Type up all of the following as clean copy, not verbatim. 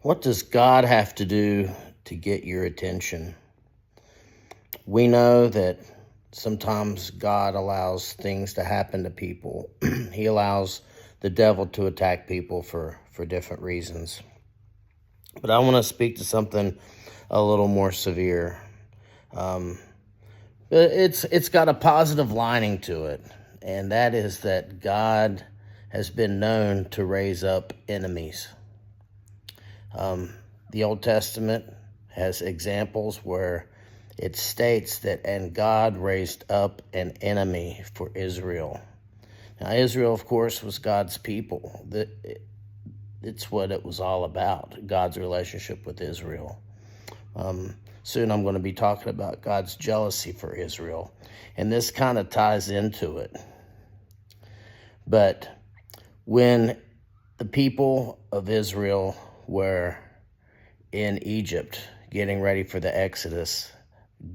What does God have to do to get your attention? We know that sometimes God allows things to happen to people. He allows the devil to attack people for different reasons. But I want to speak to something a little more severe. Um, it's got a positive lining to it, and that is that God has been known to raise up enemies. The Old Testament has examples where it states that, and God raised up an enemy for Israel. Now, Israel, of course, was God's people. It's what it was all about, God's relationship with Israel. Soon I'm going to be talking about God's jealousy for Israel, and this kind of ties into it. But when the people of Israel were in Egypt getting ready for the Exodus,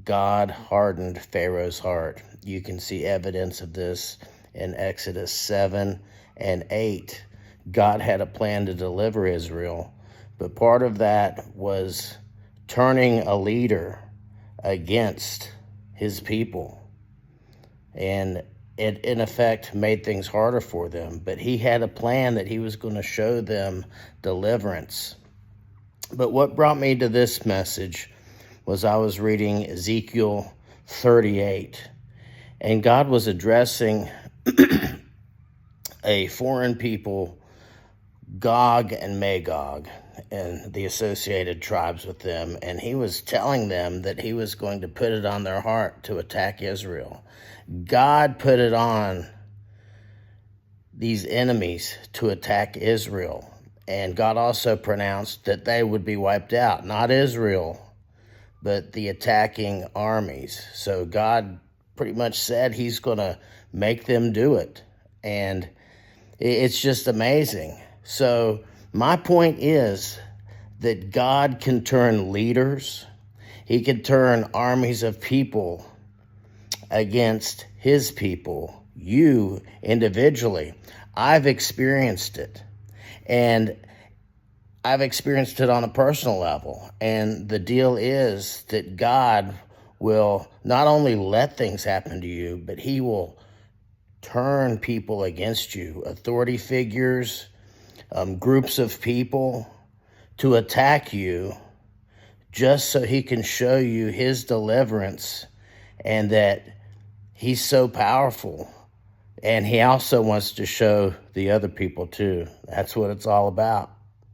God hardened Pharaoh's heart. You can see evidence of this in Exodus 7 and 8. God had a plan to deliver Israel, but part of that was turning a leader against his people. And it, in effect, made things harder for them. But he had a plan that he was going to show them deliverance. But what brought me to this message was I was reading Ezekiel 38, and God was addressing a foreign people, Gog and Magog, and the associated tribes with them, and he was telling them that he was going to put it on their heart to attack Israel. God put it on these enemies to attack Israel, and God also pronounced that they would be wiped out, not Israel, but the attacking armies. So God pretty much said he's going to make them do it, and it's just amazing. So my point is that God can turn leaders, he can turn armies of people against his people, you individually. I've experienced it, and I've experienced it on a personal level. And the deal is that God will not only let things happen to you, but he will turn people against you, authority figures, groups of people, to attack you, just so he can show you his deliverance and that he's so powerful. And he also wants to show the other people too. That's what it's all about.